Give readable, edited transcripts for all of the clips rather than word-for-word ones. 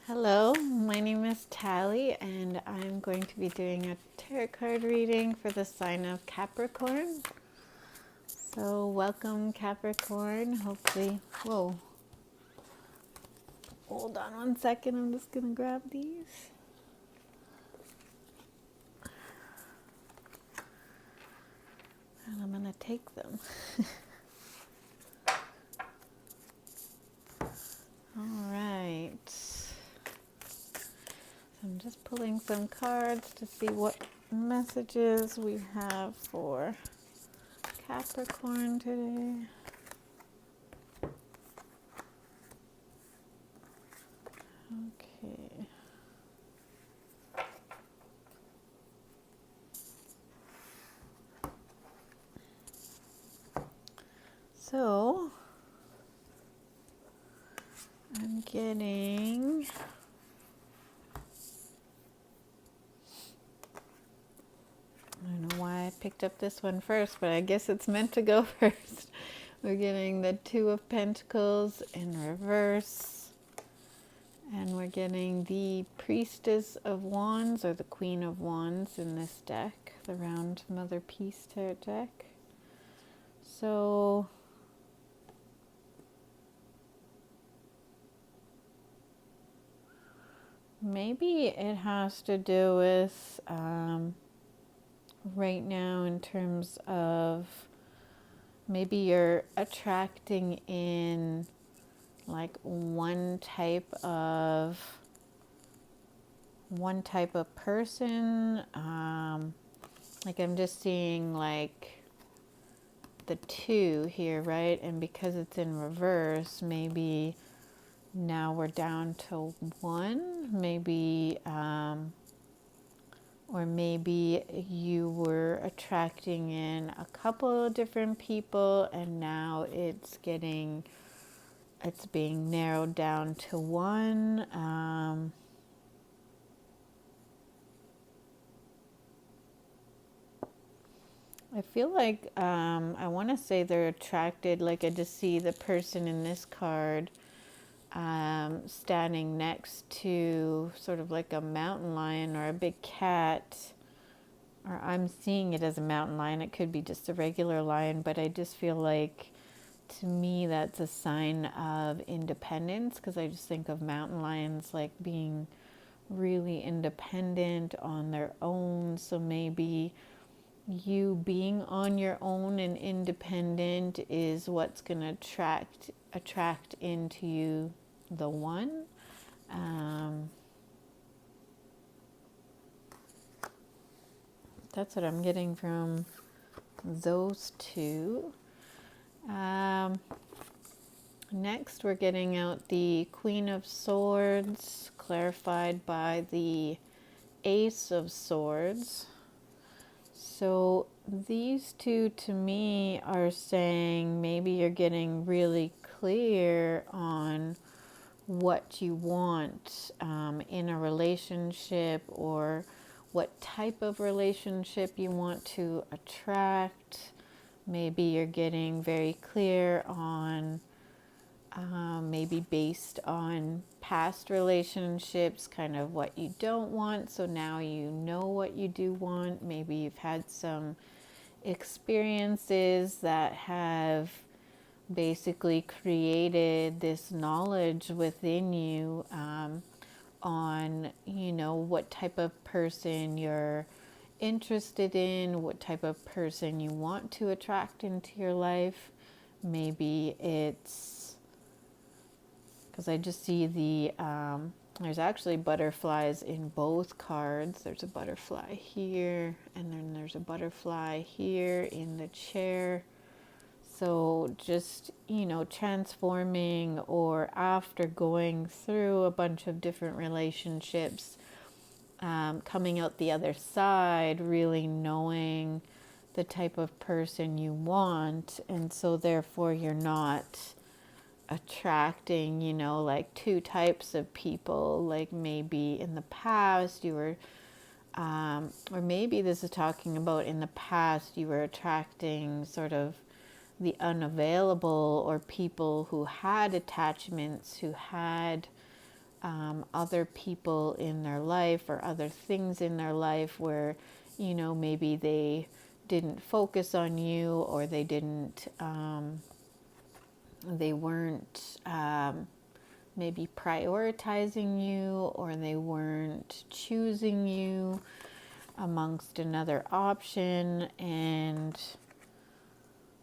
Hello, my name is Tally, and I'm going to be doing a tarot card reading for the sign of Capricorn. So, welcome, Capricorn. Hopefully, whoa, hold on one second. I'm just gonna grab these. And I'm gonna take them. All right. I'm just pulling some cards to see what messages we have for Capricorn today. Okay. So, I'm getting I don't know why I picked up this one first, but I guess it's meant to go first. We're getting the Two of Pentacles in reverse. And we're getting the Priestess of Wands, or the Queen of Wands in this deck, the Round Mother Peace Tarot deck. So, maybe it has to do with right now in terms of maybe you're attracting in like one type of person. Like I'm just seeing like the two here, right? And because it's in reverse, maybe now we're down to one. Maybe or maybe you were attracting in a couple of different people and now it's being narrowed down to one. I feel like I want to say they're attracted, like I just see the person in this card standing next to sort of like a mountain lion or a big cat, or I'm seeing it as a mountain lion. It could be just a regular lion, but I just feel like to me that's a sign of independence, because I just think of mountain lions like being really independent on their own. So maybe you being on your own and independent is what's going to attract into you the one. That's what I'm getting from those two. Next, we're getting out the Queen of Swords, clarified by the Ace of Swords. So these two to me are saying maybe you're getting really clear on what you want in a relationship, or what type of relationship you want to attract. Maybe you're getting very clear on maybe based on past relationships, kind of what you don't want. So now you know what you do want. Maybe you've had some experiences that have basically created this knowledge within you on, what type of person you're interested in, what type of person you want to attract into your life. Maybe it's because I just see there's actually butterflies in both cards. There's a butterfly here, and then there's a butterfly here in the chair. So just, transforming, or after going through a bunch of different relationships, coming out the other side, really knowing the type of person you want. And so therefore you're not attracting, like two types of people. Like maybe in the past you were, or maybe this is talking about in the past you were attracting sort of the unavailable, or people who had attachments, who had other people in their life or other things in their life where, you know, maybe they didn't focus on you, or they didn't, they weren't maybe prioritizing you, or they weren't choosing you amongst another option. And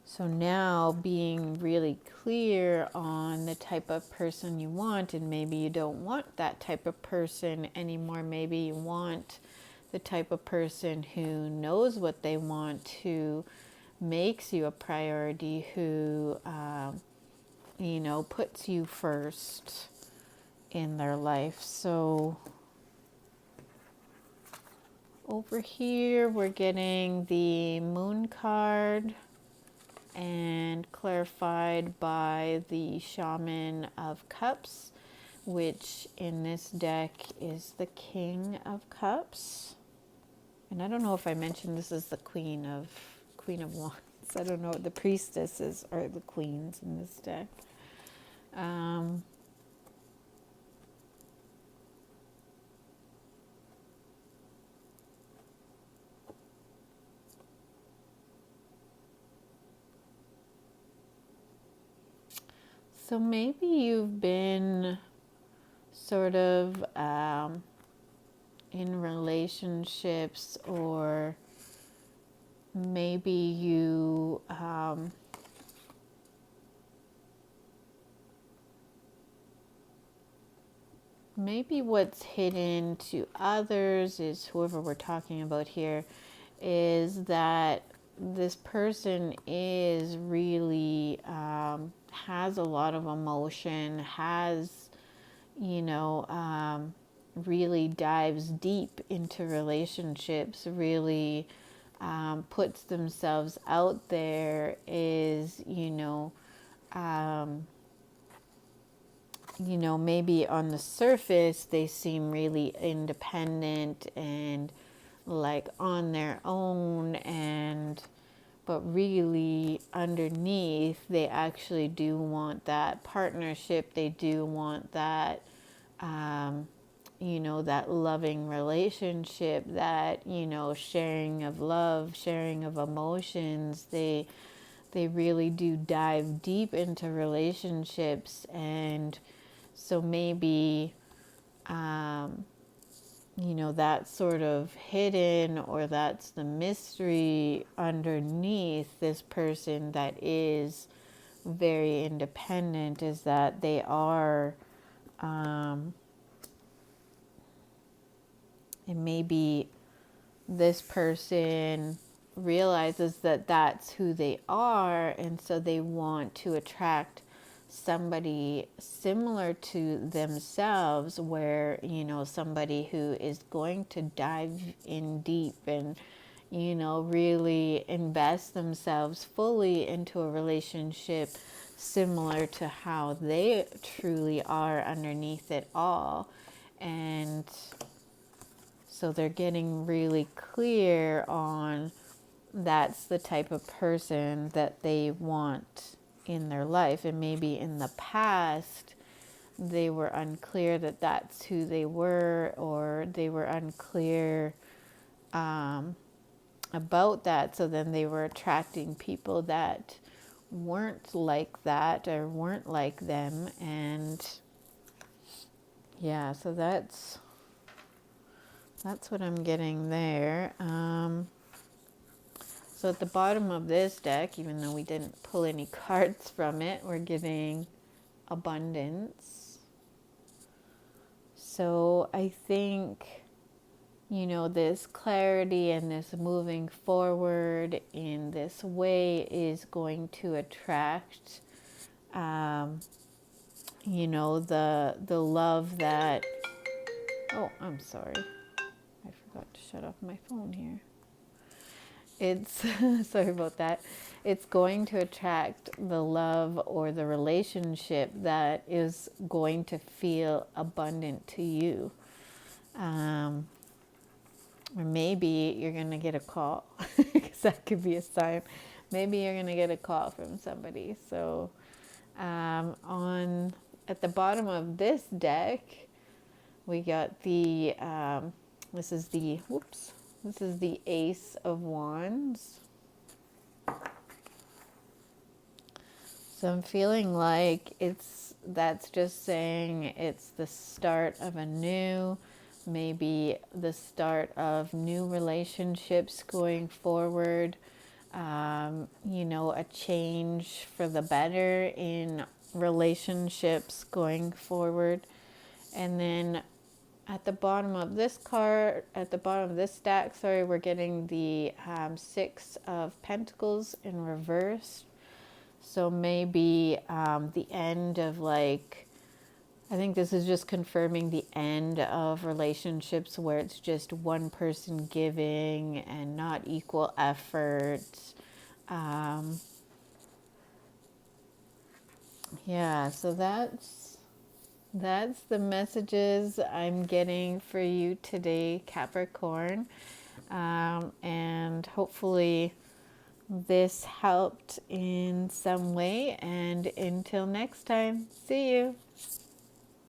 so now being really clear on the type of person you want, and maybe you don't want that type of person anymore. Maybe you want the type of person who knows what they want, who makes you a priority, who, you know, puts you first in their life. So over here, we're getting the Moon card, and clarified by the Shaman of Cups, which in this deck is the King of Cups. And I don't know if I mentioned this is the Queen of Wands. I don't know, the priestesses are the queens in this deck. So maybe you've been sort of in relationships, or maybe you maybe what's hidden to others is, whoever we're talking about here, is that this person is really has a lot of emotion, has, you know, really dives deep into relationships, really puts themselves out there, is, maybe on the surface they seem really independent and like on their own, but really underneath they actually do want that partnership. They do want that, that loving relationship, that, sharing of love, sharing of emotions. They really do dive deep into relationships. And so maybe, that's sort of hidden, or that's the mystery underneath this person that is very independent, is that they are, and maybe this person realizes that that's who they are, and so they want to attract somebody similar to themselves, where, somebody who is going to dive in deep and, really invest themselves fully into a relationship similar to how they truly are underneath it all. And so they're getting really clear on that's the type of person that they want in their life. And maybe in the past they were unclear that that's who they were, or they were unclear about that. So then they were attracting people that weren't like that, or weren't like them. And yeah, so that's what I'm getting there. So at the bottom of this deck, even though we didn't pull any cards from it, we're getting abundance. So I think, this clarity and this moving forward in this way is going to attract, the love that, oh, I'm sorry. I forgot to shut off my phone here. It's, sorry about that. It's going to attract the love or the relationship that is going to feel abundant to you. Or maybe you're going to get a call, because that could be a sign. Maybe you're going to get a call from somebody. So at the bottom of this deck, We got the, this is the, whoops, this is the Ace of Wands. So I'm feeling like that's just saying it's the start of a new, maybe the start of new relationships going forward. You know, a change for the better in relationships going forward. And then at the bottom of this card, at the bottom of this stack, sorry, we're getting the Six of Pentacles in reverse. So maybe the end of, like, I think this is just confirming the end of relationships where it's just one person giving and not equal effort. Yeah, so that's the messages I'm getting for you today, Capricorn. And hopefully this helped in some way. And until next time, see you.